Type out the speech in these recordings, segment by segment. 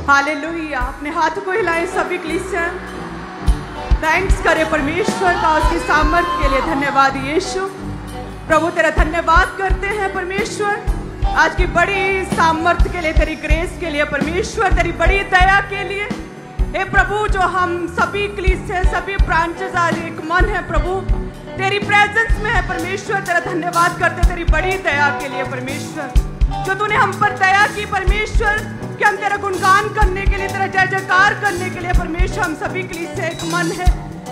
Hallelujah. अपने हाथ को हिलाएं सभी कलीसिया, थैंक्स करें परमेश्वर का उसकी सामर्थ्य के लिए। धन्यवाद यीशु। प्रभु तेरा धन्यवाद करते हैं परमेश्वर, आज की बड़ी सामर्थ्य के लिए, तेरी ग्रेस के लिए परमेश्वर, तेरी बड़ी दया के लिए। हे प्रभु, जो हम सभी कलीसिया, सभी ब्रांचेस आज एक मन है प्रभु, तेरी प्रेजेंस में है परमेश्वर। तेरा धन्यवाद करते तेरी बड़ी दया के लिए परमेश्वर, जो तूने हम पर दया की परमेश्वर, कि हम तेरा गुणगान करने के लिए, तेरा जय जयकार करने के लिए परमेश्वर हम सभी कलीसिया एक मन है,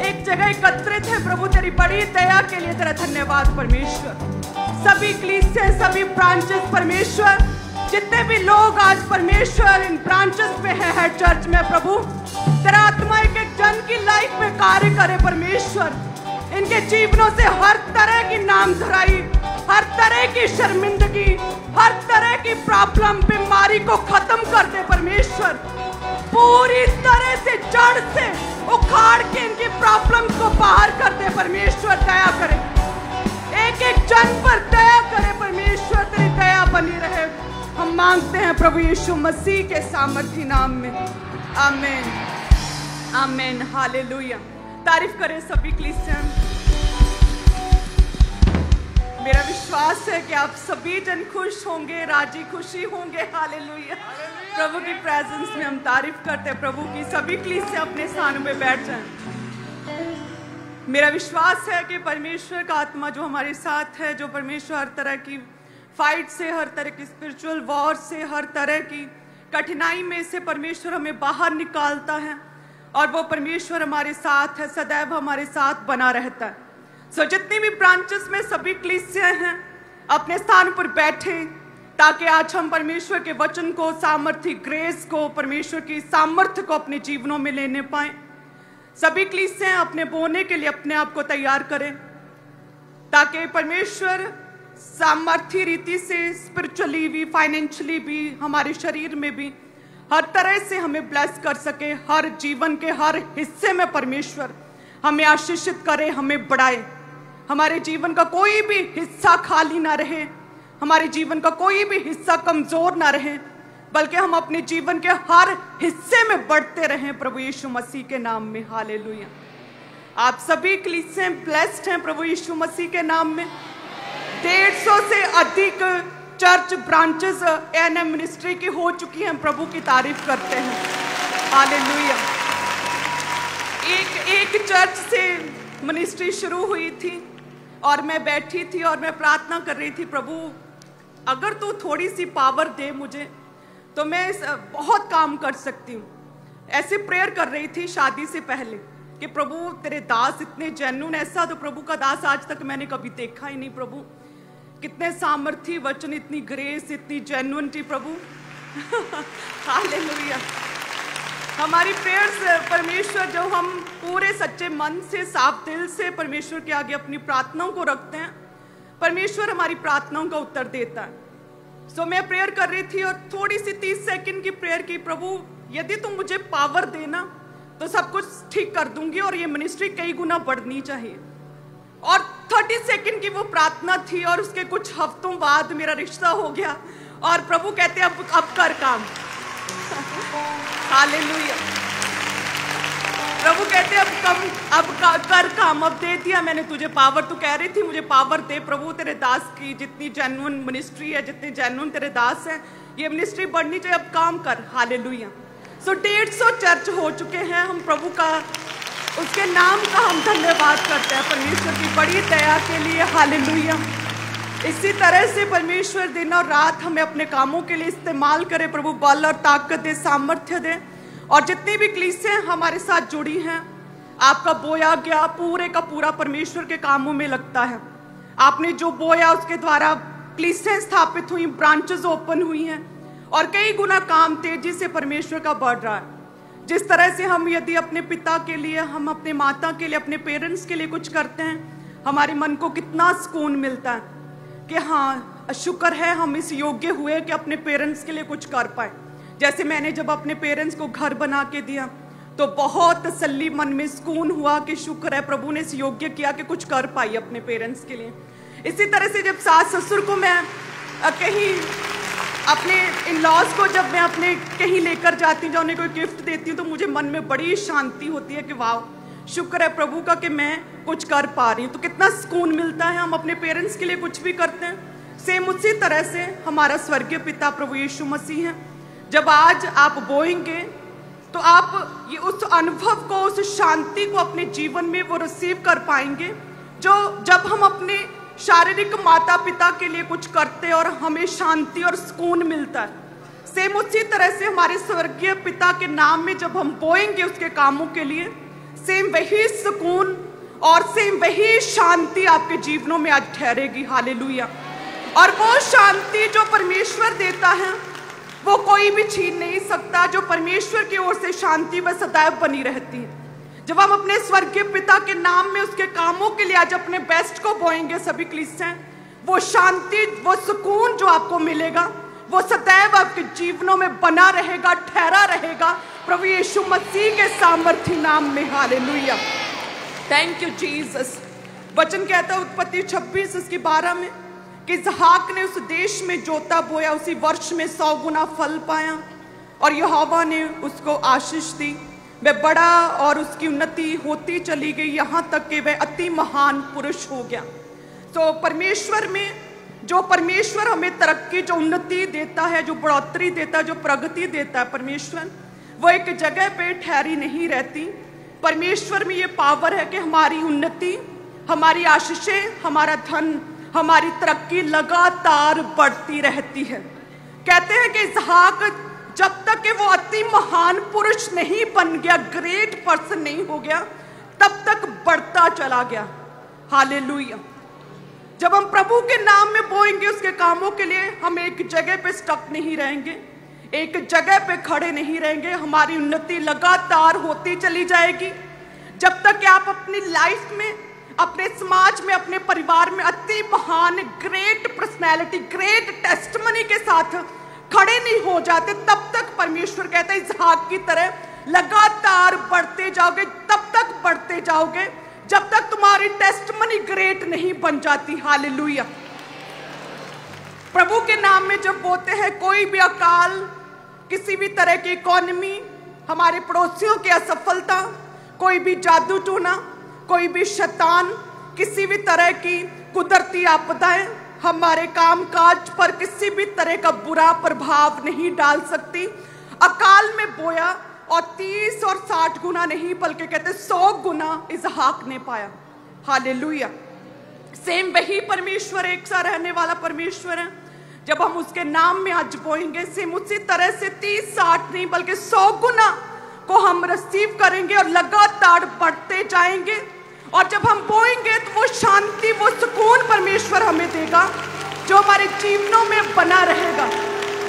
एक जगह एकत्रित है प्रभु। तेरी बड़ी दया के लिए तेरा धन्यवाद परमेश्वर। सभी कलीसिया, सभी ब्रांचेस परमेश्वर, जितने भी लोग आज परमेश्वर इन ब्रांचेस पे है चर्च में प्रभु, तेरा आत्मा एक एक जन की लाइफ में कार्य करे परमेश्वर। इनके जीवनों से हर तरह की नामधराई, हर तरह की शर्मिंदगी, हर तरह की प्रॉब्लम, बीमारी को खत्म कर दे परमेश्वर। पूरी तरह से जड़ से उखाड़ के इनकी प्रॉब्लम को बाहर कर दे परमेश्वर। दया करे, एक एक जन पर दया करे परमेश्वर, तेरी दया बनी रहे। हम मांगते हैं प्रभु यीशु मसीह के सामर्थी नाम में, आमीन आमीन। हालेलुया। तारीफ करें सभी कलीसिया। मेरा विश्वास है कि आप सभी जन खुश होंगे, राजी खुशी होंगे। हालेलुया। प्रभु की प्रेजेंस में हम तारीफ करते हैं प्रभु की। सभी कलीसिया अपने स्थानों में बैठ जाएं। मेरा विश्वास है कि परमेश्वर का आत्मा जो हमारे साथ है, जो परमेश्वर हर तरह की फाइट से, हर तरह की स्पिरिचुअल वॉर से, हर तरह की कठिनाई में से परमेश्वर हमें बाहर निकालता है, और वो परमेश्वर हमारे साथ है, सदैव हमारे साथ बना रहता है। सो जितनी भी ब्रांचेस में सभी कलीसिया हैं, अपने स्थान पर बैठे, ताकि आज हम परमेश्वर के वचन को, सामर्थ्य, ग्रेस को, परमेश्वर की सामर्थ्य को अपने जीवनों में लेने पाए। सभी कलीसिया अपने बोने के लिए अपने आप को तैयार करें, ताकि परमेश्वर सामर्थ्य रीति से, स्पिरिचुअली भी, फाइनेंशियली भी, हमारे शरीर में भी हर तरह से हमें ब्लेस कर सके। हर जीवन के हर हिस्से में परमेश्वर हमें आशीषित करे, हमें बढ़ाए। हमारे जीवन का कोई भी हिस्सा खाली ना रहे, हमारे जीवन का कोई भी हिस्सा कमजोर ना रहे, बल्कि हम अपने जीवन के हर हिस्से में बढ़ते रहें प्रभु यीशु मसीह के नाम में। हालेलुया। आप सभी कलीसिया ब्लेस्ड हैं प्रभु यीशु मसीह के नाम में। 150 से अधिक चर्च ब्रांचेस एएनएम मिनिस्ट्री की हो चुकी हैं। प्रभु की तारीफ करते हैं। हालेलुया। एक चर्च से मिनिस्ट्री शुरू हुई थी, और मैं बैठी थी और मैं प्रार्थना कर रही थी, प्रभु अगर तू थोड़ी सी पावर दे मुझे, तो मैं बहुत काम कर सकती हूँ। ऐसे प्रेयर कर रही थी शादी से पहले कि प्रभु तेरे दास इतने जेन्युइन, ऐसा तो प्रभु का दास आज तक मैंने कभी देखा ही नहीं। प्रभु कितने सामर्थ्य वचन, इतनी ग्रेस, इतनी जेन्युइनिटी प्रभु। हालेलुया। हमारी प्रेयर्स परमेश्वर, जो हम पूरे सच्चे मन से, साफ दिल से परमेश्वर के आगे अपनी प्रार्थनाओं को रखते हैं, परमेश्वर हमारी प्रार्थनाओं का उत्तर देता है। सो मैं प्रेयर कर रही थी और थोड़ी सी 30 सेकंड की प्रेयर की, प्रभु यदि तुम मुझे पावर देना तो सब कुछ ठीक कर दूंगी, और ये मिनिस्ट्री कई गुना बढ़नी चाहिए। और 30 सेकंड की वो प्रार्थना थी, और उसके कुछ हफ्तों बाद मेरा रिश्ता हो गया, और प्रभु कहते हैं अब कर काम। हालेलुया। प्रभु कहते अब कर काम, अब दे दिया मैंने तुझे पावर। तू कह रही थी मुझे पावर दे प्रभु, तेरे दास की जितनी जेन्युइन मिनिस्ट्री है, जितने जेन्युइन तेरे दास हैं, ये मिनिस्ट्री बढ़नी चाहिए, अब काम कर। हालेलुया। सो 150 चर्च हो चुके हैं। हम प्रभु का, उसके नाम का हम धन्यवाद करते हैं परमेश्वर की बड़ी दया के लिए। हालेलुया। इसी तरह से परमेश्वर दिन और रात हमें अपने कामों के लिए इस्तेमाल करे। प्रभु बल और ताकत दे, सामर्थ्य दे। और जितनी भी कलीसियां हमारे साथ जुड़ी हैं, आपका बोया गया पूरे का पूरा परमेश्वर के कामों में लगता है। आपने जो बोया उसके द्वारा कलीसियां स्थापित हुई, ब्रांचेस ओपन हुई हैं, और कई गुना काम तेजी से परमेश्वर का बढ़ रहा है। जिस तरह से हम यदि अपने पिता के लिए, हम अपने माता के लिए, अपने पेरेंट्स के लिए कुछ करते हैं, हमारे मन को कितना सुकून मिलता है कि हाँ शुक्र है हम इस योग्य हुए कि अपने पेरेंट्स के लिए कुछ कर पाए। जैसे मैंने जब अपने पेरेंट्स को घर बना के दिया, तो बहुत तसल्ली मन में, सुकून हुआ कि शुक्र है प्रभु ने इस योग्य किया कि कुछ कर पाई अपने पेरेंट्स के लिए। इसी तरह से जब सास ससुर को मैं कहीं अपने इन लॉज को जब मैं अपने कहीं लेकर जाती हूँ, जब उन्हें कोई गिफ्ट देती हूँ, तो मुझे मन में बड़ी शांति होती है कि वाह, शुक्र है प्रभु का कि मैं कुछ कर पा रही हूँ। तो कितना सुकून मिलता है। हम अपने पेरेंट्स के लिए कुछ भी करते हैं, सेम उसी तरह से हमारा स्वर्गीय पिता प्रभु यीशु मसीह है। जब आज आप बोएंगे तो आप ये उस अनुभव को, उस शांति को अपने जीवन में वो रिसीव कर पाएंगे, जो जब हम अपने शारीरिक माता पिता के लिए कुछ करते हैं और हमें शांति और सुकून मिलता है। सेम उसी तरह से हमारे स्वर्गीय पिता के नाम में जब हम बोएंगे उसके कामों के लिए, सेम वही सुकून और सेम वही शांति आपके जीवनों में आज ठहरेगी। हालेलुया। और वो शांति जो परमेश्वर देता है वो कोई भी छीन नहीं सकता। जो परमेश्वर की ओर से शांति वह सदैव बनी रहती है। जब हम अपने स्वर्गीय पिता के नाम में उसके कामों के लिए आज अपने बेस्ट को बोएंगे सभी क्रिश्चियन, वो शांति, वो सुकून जो आपको मिलेगा वो सदैव आपके जीवनों में बना रहेगा, ठहरा रहेगा, प्रभु यीशु मसीह के सामर्थ्य नाम में। हालेलुया। Thank you Jesus. वचन कहता है उत्पत्ति 26:12 में कि इसहाक ने उस देश में जोता बोया, उसी वर्ष में 100 गुना फल पाया और यहोवा ने उसको आशीष दी। वह बड़ा और उसकी उन्नति होती चली गई, यहाँ तक कि वह अति महान पुरुष हो गया। तो परमेश्वर में, जो परमेश्वर हमें तरक्की, जो उन्नति देता है, जो बढ़ोतरी देता है, जो प्रगति देता है परमेश्वर, वो एक जगह पे ठहरी नहीं रहती। परमेश्वर में ये पावर है कि हमारी उन्नति, हमारी आशीषें, हमारा धन, हमारी तरक्की लगातार बढ़ती रहती है। कहते हैं कि इसहाक जब तक कि वो अति महान पुरुष नहीं बन गया, ग्रेट पर्सन नहीं हो गया, तब तक बढ़ता चला गया। हालेलुया। जब हम प्रभु के नाम में बोएंगे उसके कामों के लिए, हम एक जगह पे स्टक नहीं रहेंगे, एक जगह पे खड़े नहीं रहेंगे। हमारी उन्नति लगातार होती चली जाएगी जब तक कि आप अपनी लाइफ में, अपने समाज में, अपने परिवार में अति महान, ग्रेट पर्सनैलिटी, ग्रेट टेस्टमनी के साथ खड़े नहीं हो जाते। तब तक परमेश्वर कहता है इसहाक की तरह लगातार बढ़ते जाओगे, तब तक बढ़ते जाओगे जब तक तुम्हारी टेस्टमनी ग्रेट नहीं बन जाती। हालेलुया। प्रभु के नाम में जब बोते हैं, कोई भी अकाल, किसी भी तरह की इकोनॉमी, हमारे पड़ोसियों की असफलता, कोई भी जादू टोना, कोई भी शैतान, किसी भी तरह की कुदरती आपदाएं हमारे कामकाज पर किसी भी तरह का बुरा प्रभाव नहीं डाल सकती। अकाल में बोया और 30 और 60 गुना नहीं, बल्कि कहते 100 गुना इसहाक ने पाया। हालेलुया। सेम वही परमेश्वर, एक सा रहने वाला परमेश्वर है। जब हम उसके नाम में आज बोएंगे, सेम उसी तरह से 30-60 नहीं बल्कि 100 गुना को हम रिसीव करेंगे और लगातार बढ़ते जाएंगे। और जब हम बोएंगे तो वो शांति, वो सुकून परमेश्वर हमें देगा जो हमारे जीवनों में बना रहेगा।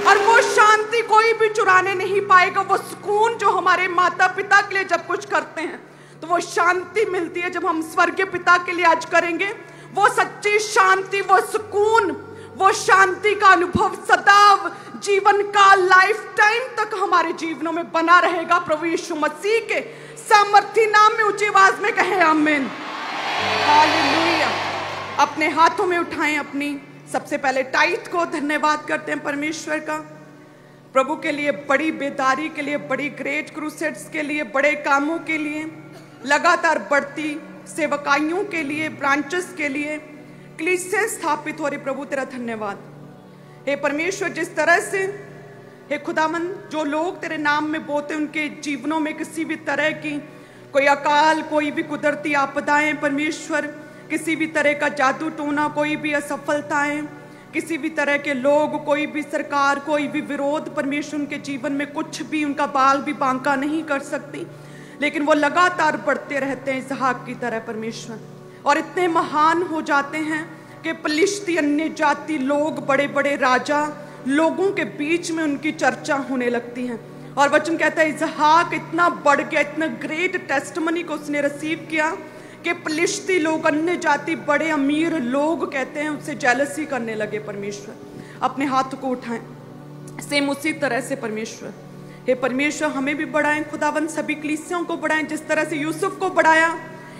और वो शांति कोई भी चुराने नहीं पाएगा। वो सुकून जो हमारे माता पिता के लिए जब कुछ करते हैं तो वो शांति मिलती है, जब हम स्वर्गीय पिता के लिए आज करेंगे वो सच्ची शांति, वो सुकून, वो शांति का अनुभव सदा जीवन का, लाइफ टाइम तक हमारे जीवनों में बना रहेगा। प्रभु यीशु मसीह के सामर्थ्य नाम में ऊंची आवाज में कहें आमीन। हालेलुया। अपने हाथों में उठाएं अपनी सबसे पहले टाइट को, धन्यवाद करते हैं परमेश्वर का प्रभु के लिए, बड़ी बेदारी के लिए, बड़ी ग्रेट क्रूसेड्स के लिए, बड़े कामों के लिए, लगातार बढ़ती सेवकाइयों के लिए, ब्रांचेस के लिए, कलीसिया स्थापित हो रही। प्रभु तेरा धन्यवाद। हे परमेश्वर, जिस तरह से हे खुदावन जो लोग तेरे नाम में बोते उनके जीवनों में किसी भी तरह की कोई अकाल, कोई भी कुदरती आपदाएं परमेश्वर, किसी भी तरह का जादू टोना, कोई भी असफलताएं, किसी भी तरह के लोग, कोई भी सरकार, कोई भी विरोध परमेश्वर उनके जीवन में कुछ भी, उनका बाल भी बांका नहीं कर सकती, लेकिन वो लगातार बढ़ते रहते हैं इसहाक की तरह परमेश्वर, और इतने महान हो जाते हैं कि पलिश्ती, अन्य जाति लोग, बड़े बड़े राजा, लोगों के बीच में उनकी चर्चा होने लगती है। और वचन कहता है इसहाक इतना बढ़ गया, इतना ग्रेट टेस्टमनी को उसने रिसीव किया कि पलिश्ती लोग, अन्य जाति, बड़े अमीर लोग कहते हैं उससे जेलसी करने लगे। परमेश्वर अपने हाथ को उठाएं, सेम उसी तरह से परमेश्वर, हे परमेश्वर हमें भी बढ़ाएं खुदावन, सभी कलीसियाओं को बढ़ाएं, जिस तरह से यूसुफ को बढ़ाया,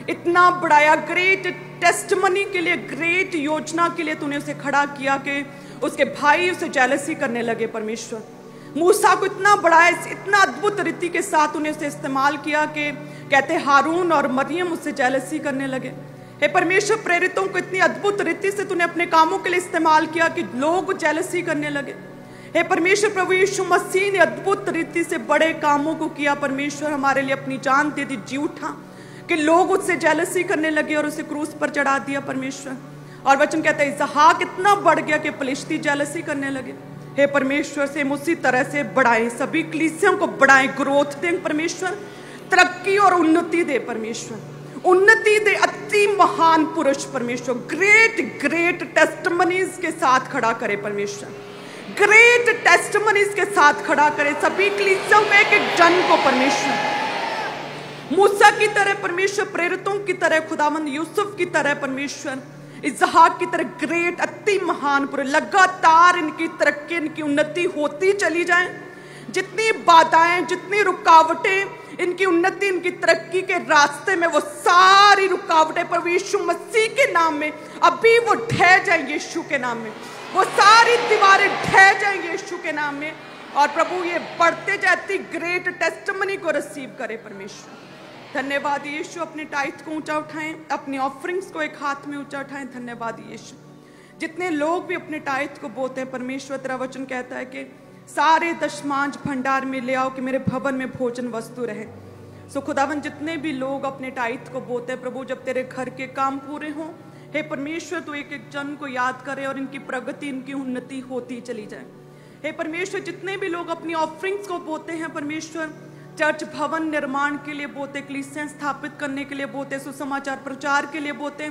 इतना बढ़ाया, ग्रेट टेस्टमनी के लिए, ग्रेट योजना के लिए तूने उसे खड़ा किया कि उसके भाई उसे जेलसी करने लगे परमेश्वर। मूसा को इतना बड़ा, इतना अद्भुत रीति के साथ उन्हें उसे इस्तेमाल किया कि कहते हारून और मरियम उससे जेलसी करने लगे। हे परमेश्वर, प्रेरितों को इतनी अद्भुत रीति से तूने अपने कामों के लिए इस्तेमाल किया कि लोग जेलसी करने लगे। हे परमेश्वर, प्रभु यीशु मसीह ने अद्भुत रीति से बड़े कामों को किया परमेश्वर, हमारे लिए अपनी जान दे दी, जी उठा कि लोग उससे जेलसी करने लगे और उसे क्रूस पर चढ़ा दिया परमेश्वर। और वचन कहता है इसहाक इतना बढ़ गया कि फलिश्ती जेलसी करने लगे। हे परमेश्वर, से उसी तरह से बढ़ाएं, सभी कलीसियों को बढ़ाएं, ग्रोथ दें परमेश्वर, तरक्की और उन्नति दे परमेश्वर, उन्नति दे। अति महान पुरुष परमेश्वर, ग्रेट ग्रेट टेस्टमनीज के साथ खड़ा करे परमेश्वर, ग्रेट टेस्टमनीज के साथ खड़ा करे सभी कलीसियों में एक एक जन को परमेश्वर, मूसा की तरह परमेश्वर, प्रेरितों की तरह, खुदावंद यूसुफ की तरह परमेश्वर, इसहाक की तरह ग्रेट अति महान पुरुष। लगातार इनकी तरक्की, इनकी उन्नति होती चली जाए। जितनी बाधाएं, जितनी रुकावटें इनकी उन्नति, इनकी तरक्की के रास्ते में, वो सारी रुकावटें प्रभु यीशु मसीह के नाम में अभी वो ढह जाए, यीशु के नाम में वो सारी दीवारें ढह जाएंगे यीशु के नाम में। और प्रभु ये बढ़ते जाती ग्रेट टेस्टमनी को रिसीव करे परमेश्वर। धन्यवाद यीशु, अपने टाइथ को ऊंचा उठाएं, अपनी ऑफरिंग्स को एक हाथ में ऊंचा उठाएं। धन्यवाद यीशु, जितने लोग भी अपने टाइथ को बोते हैं परमेश्वर, तेरा वचन कहता है कि सारे दशमांश भंडार में ले आओ कि मेरे भवन में भोजन वस्तु रहे। सो खुदावन, जितने भी लोग अपने टाइथ को बोते हैं प्रभु, जब तेरे घर के काम पूरे हों, हे परमेश्वर, तू एक एक जन को याद करे और इनकी प्रगति, इनकी उन्नति होती चली जाए। हे परमेश्वर, जितने भी लोग अपनी ऑफरिंग्स को बोते हैं परमेश्वर, चर्च भवन निर्माण के लिए बोते, कलीसियां स्थापित करने के लिए बोते, सुसमाचार प्रचार के लिए बोते,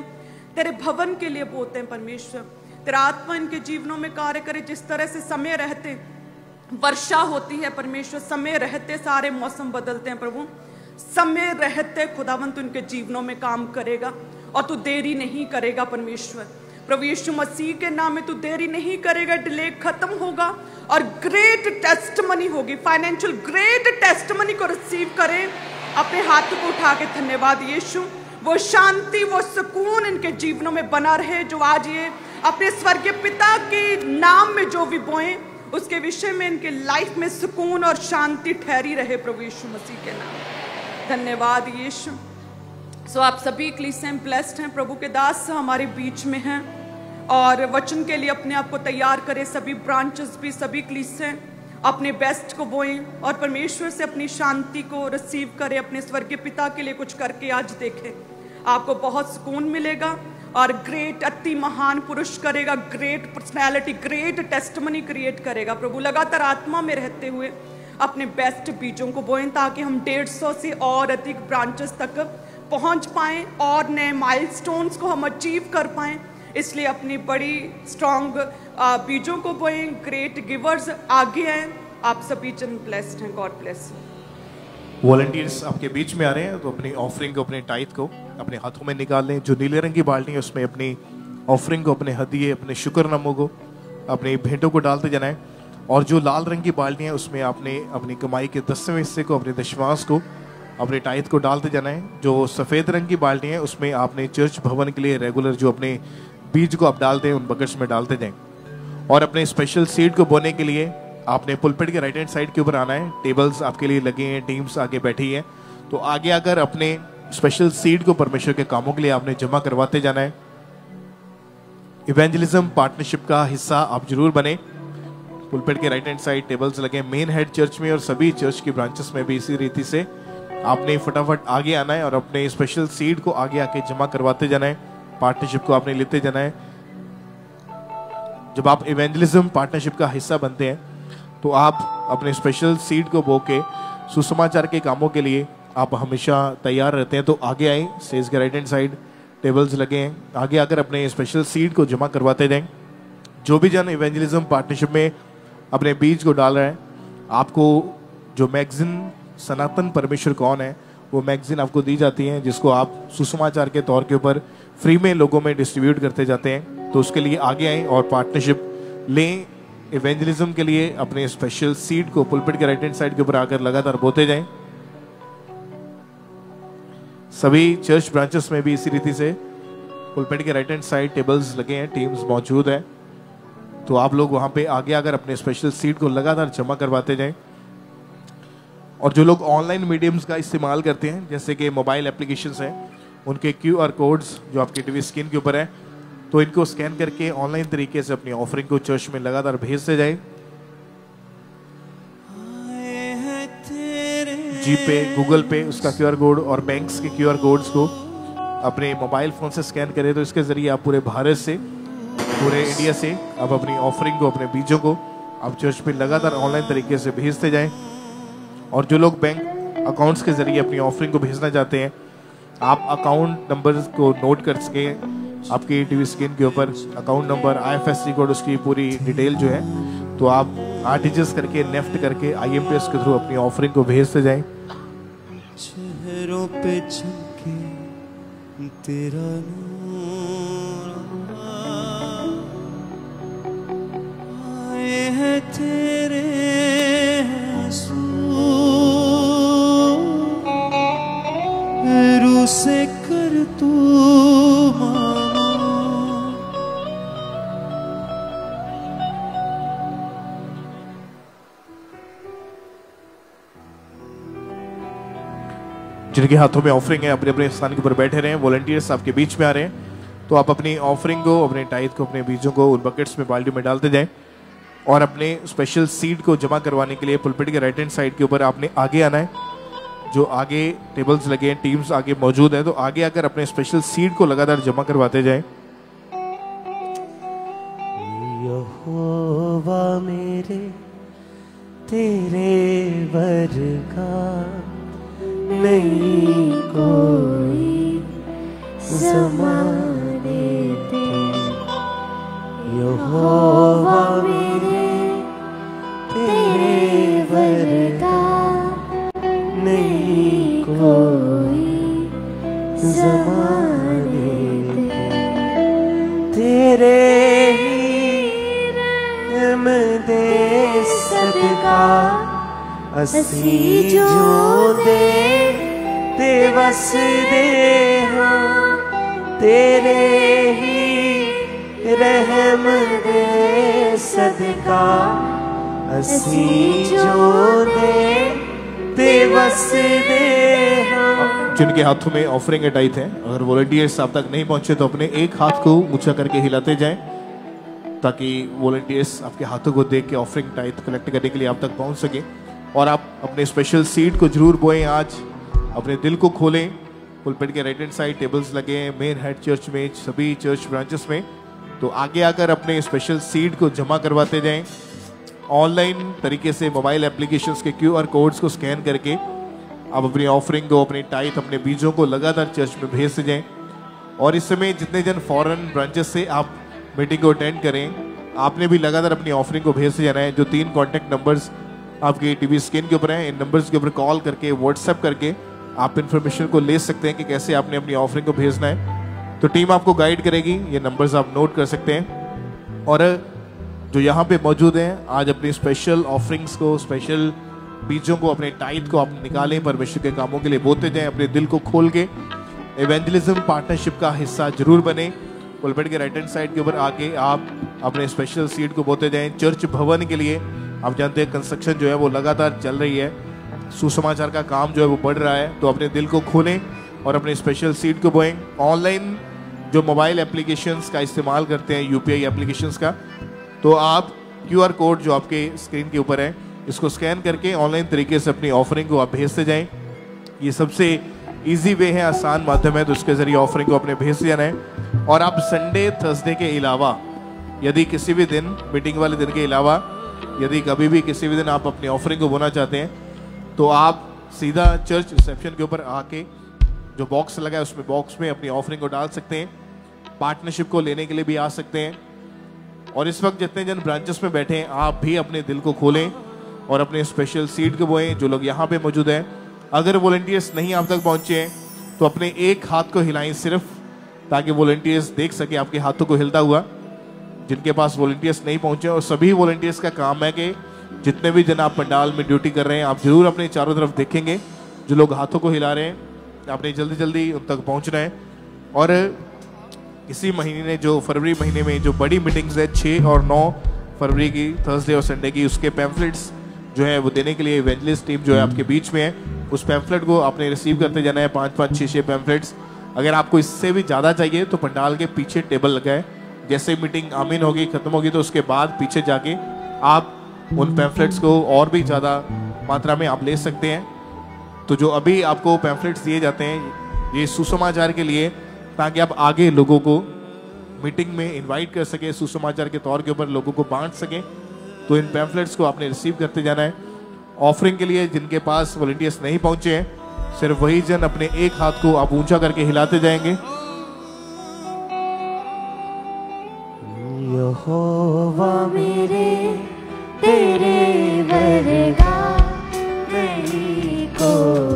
तेरे भवन के लिए बोते हैं परमेश्वर, तेरा आत्मा इनके जीवनों में कार्य करे। जिस तरह से समय रहते वर्षा होती है परमेश्वर, समय रहते सारे मौसम बदलते हैं प्रभु, समय रहते खुदावन तू इनके जीवनों में काम करेगा और तू देरी नहीं करेगा परमेश्वर। प्रभु यीशु मसीह के नाम में तू देरी नहीं करेगा, डिले खत्म होगा और ग्रेट टेस्टमनी होगी, फाइनेंशियल ग्रेट टेस्टमनी को रिसीव करें। अपने हाथ को उठा के धन्यवाद यीशु, वो शांति, वो सुकून इनके जीवनों में बना रहे जो आज ये अपने स्वर्गीय पिता के नाम में जो भी बोएं, उसके विषय में इनके लाइफ में सुकून और शांति ठहरी रहे प्रभु यीशु मसीह के नाम। धन्यवाद यीशु। सो आप सभी कलीसियां ब्लेस्ड हैं, प्रभु के दास हमारे बीच में हैं और वचन के लिए अपने आप को तैयार करें। सभी ब्रांचेस भी, सभी कलीसियां अपने बेस्ट को बोएं और परमेश्वर से अपनी शांति को रिसीव करें, अपने स्वर्गीय पिता के लिए कुछ करके आज देखें, आपको बहुत सुकून मिलेगा और ग्रेट अति महान पुरुष करेगा, great personality, great testimony create करेगा। प्रभु लगातार आत्मा में रहते हुए अपने बेस्ट बीजों को बोएं ताकि हम 150 से और अधिक ब्रांचेस तक पहुंच पाएं और नए माइलस्टोन्स को हम अचीव कर पाएं। इसलिए अपनी बड़ी स्ट्रॉन्ग बीजों को बोएं। ग्रेट गिवर्स आगे हैं, आप सभी जन ब्लेस्ड हैं। God bless. वॉलंटियर्स आपके बीच में आ रहे हैं तो अपनी ऑफरिंग को, अपने टाइथ को अपने हाथों में निकाल लें। जो नीले रंग की बाल्टी है उसमें अपनी ऑफरिंग को, अपने हदिये, अपने शुक्रनामों को, अपनी भेंटों को डालते जाना है। और जो लाल रंग की बाल्टी है उसमें आपने अपनी कमाई के 10वें हिस्से को, अपने दशमांश को, अपने टाइथ को डालते जाना है। जो सफ़ेद रंग की बाल्टी है उसमें आपने चर्च भवन के लिए रेगुलर जो अपने बीज को आप डालते हैं उन बकेट्स में डालते जाएं। और अपने स्पेशल सीड को बोने के लिए आपने पुलपिट के राइट हैंड साइड के ऊपर आना है। टेबल्स आपके लिए लगे हैं, टीम्स आगे बैठी है, तो आगे आकर अपने स्पेशल सीड को परमेश्वर के कामों के लिए आपने जमा करवाते जाना है। इवेंजलिज्म पार्टनरशिप का हिस्सा आप जरूर बने। पुलपिट के राइट हैंड साइड टेबल्स लगे मेन हेड चर्च में और सभी चर्च की ब्रांचेस में भी इसी रीति से आपने फटाफट आगे आना है और अपने स्पेशल सीड को आगे आके जमा करवाते जाना है। पार्टनरशिप को आपने लेते जाना है। जब आप इवेंजलिज्म पार्टनरशिप का हिस्सा बनते हैं तो आप अपने स्पेशल सीड को बो के सुसमाचार के कामों के लिए आप हमेशा तैयार रहते हैं। तो आगे आए, स्टेज के राइट हैंड साइड टेबल्स लगे हैं, आगे आकर अपने स्पेशल सीड को जमा करवाते जाएं। जो भी जन इवेंजलिज्म पार्टनरशिप में अपने बीज को डाल रहे हैं, आपको जो मैगजीन सनातन परमेश्वर कौन है वो मैगजीन आपको दी जाती है, जिसको आप सुसमाचार के तौर के ऊपर फ्री में लोगों में डिस्ट्रीब्यूट करते जाते हैं। तो उसके लिए आगे आए और पार्टनरशिप लें। इवेंजलिज्म के लिए अपने स्पेशल सीड को पुलपिट के राइट हैंड साइड के ऊपर आकर लगातार बोते जाएं। सभी चर्च ब्रांचेस में भी इसी रीति से पुलपिट के राइट हैंड साइड टेबल्स लगे हैं, टीम्स मौजूद है। तो आप लोग वहाँ पे आगे आकर अपने स्पेशल सीट को लगातार जमा करवाते जाएं। और जो लोग ऑनलाइन मीडियम्स का इस्तेमाल करते हैं, जैसे कि मोबाइल एप्लीकेशंस हैं, उनके QR कोड्स जो आपकी टीवी स्क्रीन के ऊपर है, तो इनको स्कैन करके ऑनलाइन तरीके से अपनी ऑफरिंग को चर्च में लगातार भेजते जाएं। जीपे, गूगल पे, उसका QR कोड और बैंक्स के QR कोड्स को अपने मोबाइल फोन से स्कैन करें, तो इसके जरिए आप पूरे भारत से, पूरे इंडिया से आप अपनी ऑफरिंग को, अपने बीजों को आप चर्च में लगातार ऑनलाइन तरीके से भेजते जाएं। और जो लोग बैंक अकाउंट्स के जरिए अपनी ऑफरिंग को भेजना चाहते हैं, आप अकाउंट नंबर को नोट कर सके, आपकी टीवी स्क्रीन के ऊपर अकाउंट नंबर, IFSC कोड, उसकी पूरी डिटेल जो है, तो आप RTGS करके, नेफ्ट करके, IMPS के थ्रू अपनी ऑफरिंग को भेजते जाएं। चेहरों पे चमके तेरा नूर, आए हैं तेरे रूह से कर तू जिनके हाथों में ऑफरिंग है अपने अपने स्थान के ऊपर बैठे रहे हैं। वॉलंटियर्स आपके बीच में आ रहे हैं, तो आप अपनी ऑफरिंग को, अपने टाइथ को, अपने बीजों को उन बकेट्स में, बाल्टी में डालते जाएं। और अपने स्पेशल सीड को जमा करवाने के लिए पुलपिट के राइट हैंड साइड के ऊपर आपने आगे आना है। जो आगे टेबल्स लगे हैं, टीम्स आगे मौजूद हैं, तो आगे आकर अपने स्पेशल सीड को लगातार जमा करवाते जाएं। यहोवा मेरे तेरे वर्गा नहीं कोई ज़माने पे, यहोवा मेरे तेरे वर्गा नहीं कोई ज़माने पे, तेरे ही रहम दे सदका असी जो दे ते वस दे, हाँ तेरे ही रहम दे सदका असी जो दे ते वस दे, हाँ। जिनके हाथों में ऑफरिंग के टाइथ हैं, अगर वॉलंटियर्स आप तक नहीं पहुंचे तो अपने एक हाथ को ऊंचा करके हिलाते जाएं, ताकि वॉलंटियर्स आपके हाथों को देख के ऑफरिंग टाइथ कलेक्ट करने के लिए आप तक पहुंच सके। और आप अपने स्पेशल सीड को जरूर बोएं। आज अपने दिल को खोलें। पुलपिट के राइट हैंड साइड टेबल्स लगे हैं मेन हेड चर्च में, सभी चर्च ब्रांचेस में, तो आगे आकर अपने स्पेशल सीड को जमा करवाते जाएं। ऑनलाइन तरीके से मोबाइल एप्लीकेशंस के QR कोड्स को स्कैन करके आप अपनी ऑफरिंग को, अपने टाइथ, अपने बीजों को लगातार चर्च में भेजते जाएं। और इस समय जितने जन फॉरेन ब्रांचेस से आप मीटिंग को अटेंड करें, आपने भी लगातार अपनी ऑफरिंग को भेजते जाना है। जो 3 कॉन्टैक्ट नंबर्स आपकी टीवी स्क्रीन के ऊपर हैं, इन नंबर्स के ऊपर कॉल करके, व्हाट्सएप करके आप इन्फॉर्मेशन को ले सकते हैं कि कैसे आपने अपनी ऑफरिंग को भेजना है। तो टीम आपको गाइड करेगी, ये नंबर्स आप नोट कर सकते हैं। और जो यहाँ पे मौजूद हैं, आज अपनी स्पेशल ऑफरिंग्स को, स्पेशल बीजों को, अपने टाइथ को आप निकालें, परमेश्वर के कामों के लिए बोते जाएं, अपने दिल को खोल के। इवेंजलिज्म पार्टनरशिप का हिस्सा जरूर बने। पुलपिट के राइट हैंड साइड के ऊपर आके आप अपने स्पेशल सीड को बोते जाएं। चर्च भवन के लिए आप जानते हैं कंस्ट्रक्शन जो है वो लगातार चल रही है, सुसमाचार का काम जो है वो बढ़ रहा है, तो अपने दिल को खोलें और अपने स्पेशल सीड को बोएं। ऑनलाइन जो मोबाइल एप्लीकेशंस का इस्तेमाल करते हैं, UPI एप्लीकेशंस का, तो आप QR कोड जो आपके स्क्रीन के ऊपर है, इसको स्कैन करके ऑनलाइन तरीके से अपनी ऑफरिंग को आप भेजते जाएं। ये सबसे इजी वे है, आसान माध्यम है, तो इसके जरिए ऑफरिंग को अपने भेजते जाना है। और आप संडे, थर्सडे के अलावा, यदि किसी भी दिन, मीटिंग वाले दिन के अलावा, यदि कभी भी किसी भी दिन आप अपनी ऑफरिंग को बोना चाहते हैं, तो आप सीधा चर्च रिसेप्शन के ऊपर आके जो बॉक्स लगा है उसमें, बॉक्स में अपनी ऑफरिंग को डाल सकते हैं। पार्टनरशिप को लेने के लिए भी आ सकते हैं। और इस वक्त जितने जन ब्रांचेस में बैठे हैं, आप भी अपने दिल को खोलें और अपने स्पेशल सीड को बोएं। जो लोग यहाँ पे मौजूद हैं, अगर वॉलंटियर्स नहीं आप तक पहुंचे हैं तो अपने एक हाथ को हिलाएं सिर्फ, ताकि वॉलंटियर्स देख सके आपके हाथों को हिलता हुआ। जिनके पास वॉलंटियर्स नहीं पहुंचे, और सभी वॉलंटियर्स का काम है कि जितने भी जन आप पंडाल में ड्यूटी कर रहे हैं, आप जरूर अपने चारों तरफ देखेंगे। जो लोग हाथों को हिला रहे हैं, आपने जल्दी जल्दी उन तक पहुंचना है। और इसी महीने, जो फरवरी महीने में जो बड़ी मीटिंग्स है 6 और 9 फरवरी की थर्सडे और संडे की, उसके पैम्फलेट्स जो है वो देने के लिए इवेंजलिस्ट टीम जो है आपके बीच में है। उस पैम्फलेट को आपने रिसीव करते जाना है, 5-5, 6-6 पैम्फलेट्स। अगर आपको इससे भी ज़्यादा चाहिए तो पंडाल के पीछे टेबल लगा है, जैसे मीटिंग आमीन होगी, खत्म होगी तो उसके बाद पीछे जाके आप उन पैम्फलेट्स को और भी ज़्यादा मात्रा में आप ले सकते हैं। तो जो अभी आपको पैम्फलेट्स दिए जाते हैं ये सुसमाचार के लिए, ताकि आप आगे लोगों को मीटिंग में इनवाइट कर सके, सुसमाचार के तौर के ऊपर लोगों को बांट सकें। तो इन पैम्फलेट्स को आपने रिसीव करते जाना है। ऑफरिंग के लिए जिनके पास वॉलंटियर्स नहीं पहुंचे हैं, सिर्फ वही जन अपने एक हाथ को आप ऊंचा करके हिलाते जाएंगे। यहोवा मेरे तेरे वर्गा नहीं कोई।